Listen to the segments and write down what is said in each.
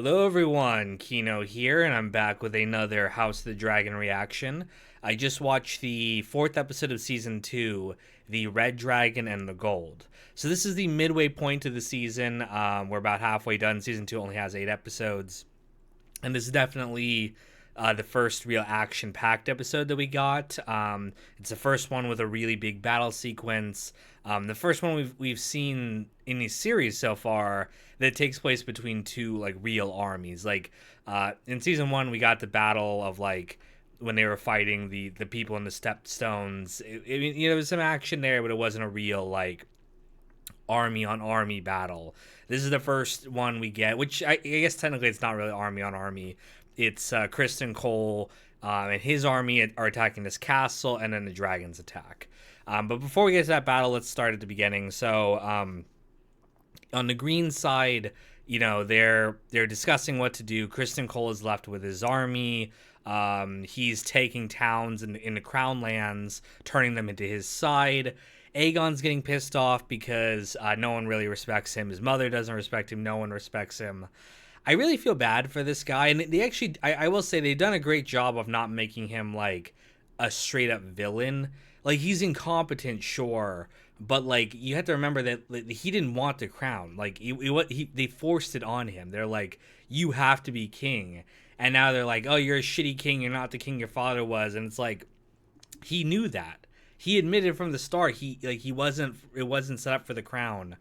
Hello everyone, Kino here, and I'm back with another House of the Dragon reaction. I just watched the fourth episode of season 2, The Red Dragon and the Gold. So this is the midway point of the season. We're about halfway done. Season 2 only has 8 episodes. And this is definitely the first real action-packed episode that we got. It's the first one with a really big battle sequence. The first one we've seen in the series so far that takes place between two like real armies. Like in season 1, we got the battle of like when they were fighting the people in the Stepstones. There was some action there, but it wasn't a real like army on army battle. This is the first one we get, which I guess technically it's not really army on army. It's Kristen Cole and his army are attacking this castle, and then the dragons attack. But before we get to that battle, let's start at the beginning. So on the green side, they're discussing what to do. Kristen Cole is left with his army. He's taking towns in the Crown Lands, turning them into his side. Aegon's getting pissed off because no one really respects him. His mother doesn't respect him. No one respects him. I really feel bad for this guy. And they actually, I will say, they've done a great job of not making him like a straight up villain. Like, he's incompetent, sure. But, like, you have to remember that he didn't want the crown. Like, they forced it on him. They're like, you have to be king. And now they're like, oh, you're a shitty king. You're not the king your father was. And it's like, he knew that. He admitted from the start it wasn't set up for the crown.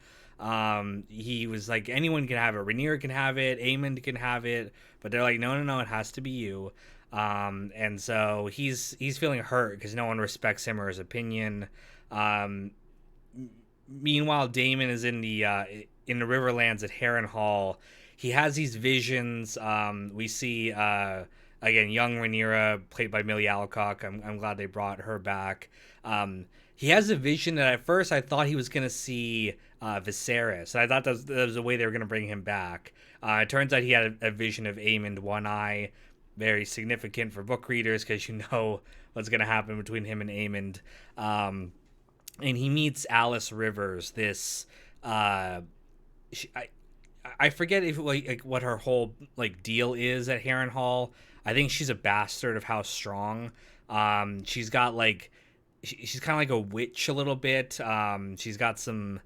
He was like, anyone can have it. Rhaenyra can have it. Aemond can have it. But they're like, no, it has to be you. And so he's feeling hurt because no one respects him or his opinion. Meanwhile, Daemon is in the Riverlands at Harrenhal. He has these visions. We see again young Rhaenyra, played by Millie Alcock. I'm glad they brought her back. He has a vision that at first I thought he was gonna see Viserys. I thought that was the way they were gonna bring him back. It turns out he had a vision of Aemond One Eye, very significant for book readers because you know what's gonna happen between him and Aemond. And he meets Alice Rivers. This I forget if like what her whole like deal is at Harrenhal. I think she's a bastard of House Strong. She's got like she's kind of like a witch a little bit. She's got some.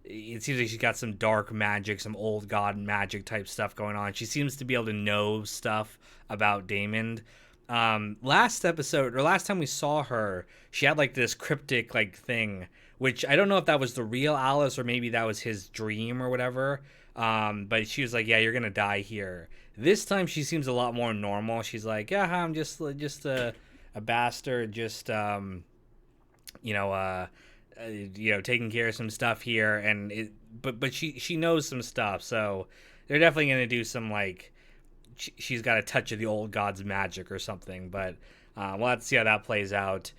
It seems like she's got some dark magic, some old god magic type stuff going on. She seems to be able to know stuff about Daemon. Last time we saw her, she had like this cryptic like thing, which I don't know if that was the real Alice or maybe that was his dream or whatever. But she was like, yeah, you're gonna die here. This time she seems a lot more normal. She's like, yeah, I'm just a bastard, just taking care of some stuff here, and but she knows some stuff, so they're definitely gonna do some like she's got a touch of the old god's magic or something. But we'll have to see how that plays out.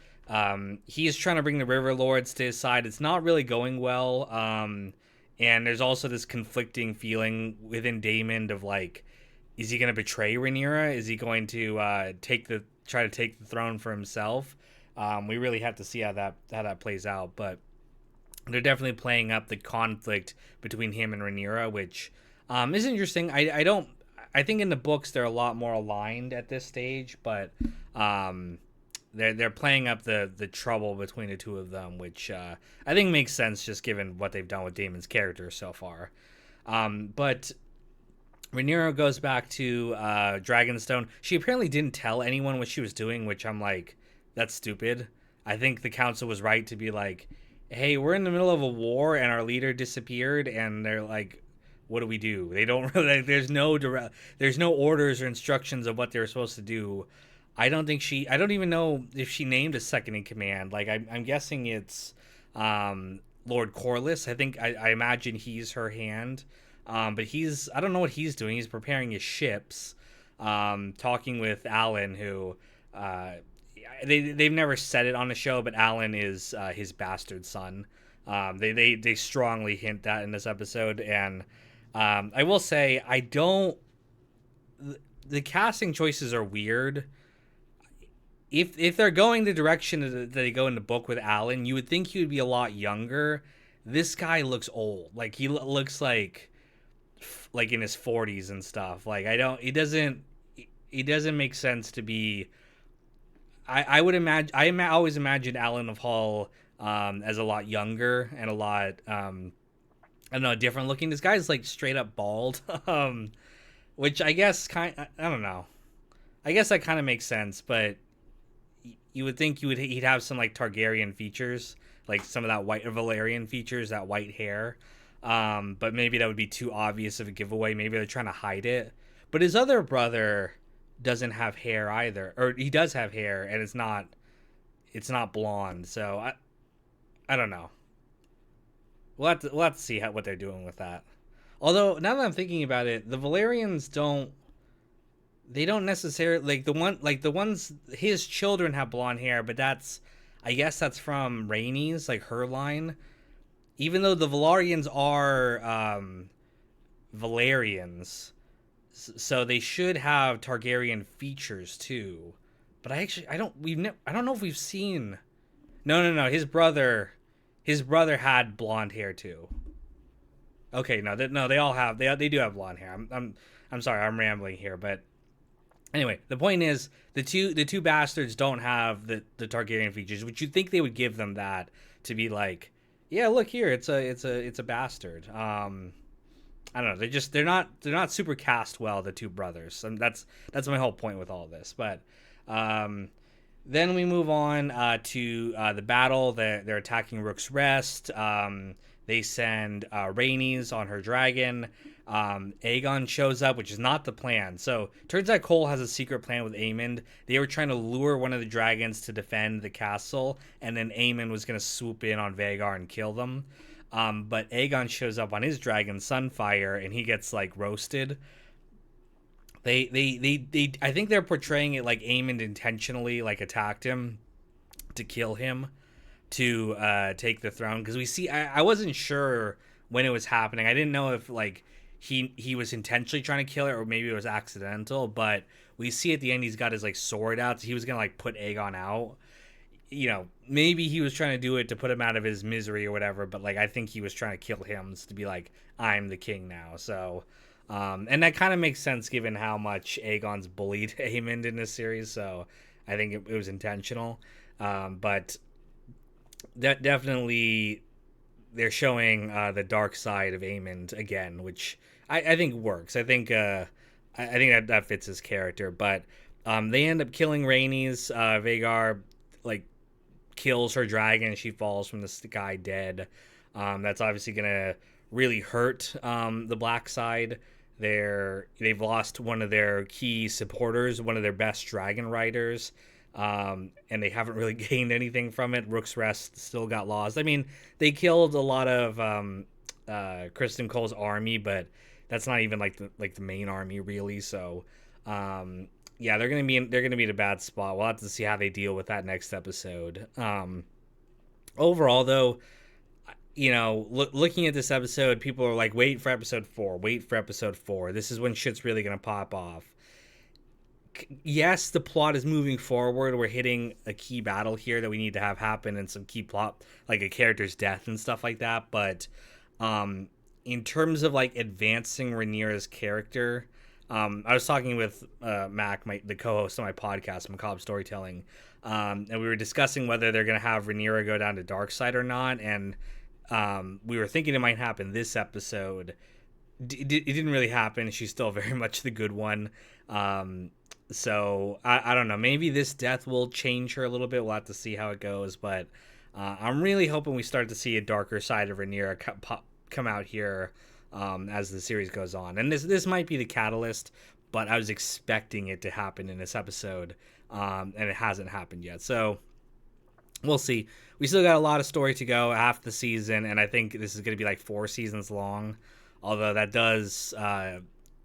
He is trying to bring the River Lords to his side. It's not really going well. And there's also this conflicting feeling within Daemon of like, is he going to betray Rhaenyra? Is he going to try to take the throne for himself? We really have to see how that plays out. But they're definitely playing up the conflict between him and Rhaenyra, which is interesting. I think in the books they're a lot more aligned at this stage, but they're playing up the trouble between the two of them, which I think makes sense just given what they've done with Daemon's character so far. But Rhaenyra goes back to Dragonstone. She apparently didn't tell anyone what she was doing, which I'm like, that's stupid. I think the council was right to be like, hey, we're in the middle of a war and our leader disappeared, and they're like, what do we do? They don't really, there's no orders or instructions of what they're supposed to do. I don't even know if she named a second in command. Like, I'm guessing it's Lord Corlys. I imagine he's her hand. But I don't know what he's doing. He's preparing his ships, talking with Alan, who they've never said it on the show, but Alan is his bastard son. They strongly hint that in this episode, and I will say the casting choices are weird. If they're going the direction that they go in the book with Alan, you would think he would be a lot younger. This guy looks old. Like, he looks like like in his 40s and stuff. Like I don't. He doesn't make sense to be. I would imagine. Always imagined Alan of Hall as a lot younger and a lot I don't know, different looking. This guy's like straight up bald. Which I guess I don't know. I guess that kind of makes sense, but you would think he'd have some like Targaryen features, like some of that white Valerian features, that white hair. But maybe that would be too obvious of a giveaway. Maybe they're trying to hide it. But his other brother doesn't have hair either, or he does have hair, and it's not blonde. So I don't know. We'll have to see what they're doing with that. Although now that I'm thinking about it, the Valerians don't they don't necessarily like the ones his children have blonde hair, but that's I guess that's from Rhaenys, like her line. Even though the Valarians are Valerians, so they should have Targaryen features too. But I don't know if we've seen. No. His brother had blonde hair too. Okay, no, they all have they do have blonde hair. I'm sorry, I'm rambling here, but anyway, the point is the two bastards don't have the Targaryen features, which you'd think they would give them that to be like, yeah, look here, it's a bastard. I don't know, they're not super cast well, the two brothers, and that's my whole point with all of this. But then we move on to the battle. They're attacking Rook's Rest. They send Rhaenys on her dragon. Aegon shows up, which is not the plan. So turns out Cole has a secret plan with Aemond. They were trying to lure one of the dragons to defend the castle, and then Aemond was going to swoop in on Vhagar and kill them. But Aegon shows up on his dragon, Sunfire, and he gets like roasted. I think they're portraying it like Aemond intentionally like attacked him to kill him to take the throne, because we see I wasn't sure when it was happening. I didn't know if like he was intentionally trying to kill her or maybe it was accidental, but we see at the end he's got his like sword out, so he was gonna like put Aegon out. Maybe he was trying to do it to put him out of his misery or whatever, but like I think he was trying to kill him to be like, I'm the king now. So and that kind of makes sense given how much Aegon's bullied Aemond in this series, so I think it was intentional. But that definitely they're showing the dark side of Aemond again, which I think works. I think that fits his character. But they end up killing Rhaenys. Vhagar like kills her dragon. She falls from the sky dead. That's obviously gonna really hurt the black side. They've lost one of their key supporters, one of their best dragon riders. And they haven't really gained anything from it. Rook's Rest still got lost. I mean, they killed a lot of Kristen Cole's army, but that's not even like the main army really. So, yeah, they're gonna be in a bad spot. We'll have to see how they deal with that next episode. Overall, though, looking at this episode, people are like, wait for episode 4. Wait for episode 4. This is when shit's really gonna pop off. Yes, the plot is moving forward. We're hitting a key battle here that we need to have happen, and some key plot, like a character's death and stuff like that. But in terms of like advancing Rhaenyra's character, I was talking with Mac, the co-host of my podcast, Macabre Storytelling, and we were discussing whether they're going to have Rhaenyra go down to Darkside or not. And we were thinking it might happen this episode. It didn't really happen. She's still very much the good one. So I don't know. Maybe this death will change her a little bit. We'll have to see how it goes. But I'm really hoping we start to see a darker side of Rhaenyra come out here as the series goes on. And this might be the catalyst, but I was expecting it to happen in this episode, and it hasn't happened yet. So we'll see. We still got a lot of story to go, half the season, and I think this is going to be like 4 seasons long. Although that does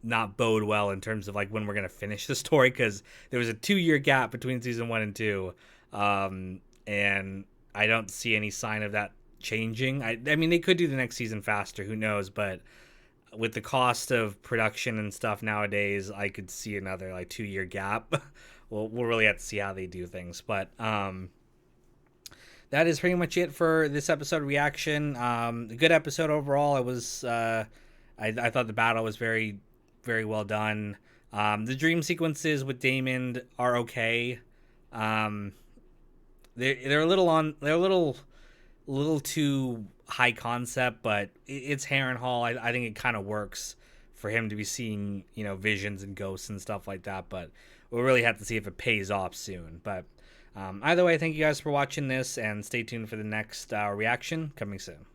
not bode well in terms of like when we're going to finish the story, because there was a 2-year gap between season 1 and 2, and I don't see any sign of that changing. I mean, they could do the next season faster, who knows, but with the cost of production and stuff nowadays, I could see another like 2-year gap. We'll really have to see how they do things. But that is pretty much it for this episode reaction. A good episode overall. It was I thought the battle was very, very well done. The dream sequences with Damon are okay. Um, they're a little on. They're a little too high concept, but it's Harrenhal. I think it kind of works for him to be seeing visions and ghosts and stuff like that. But we'll really have to see if it pays off soon. But either way, thank you guys for watching this, and stay tuned for the next reaction coming soon.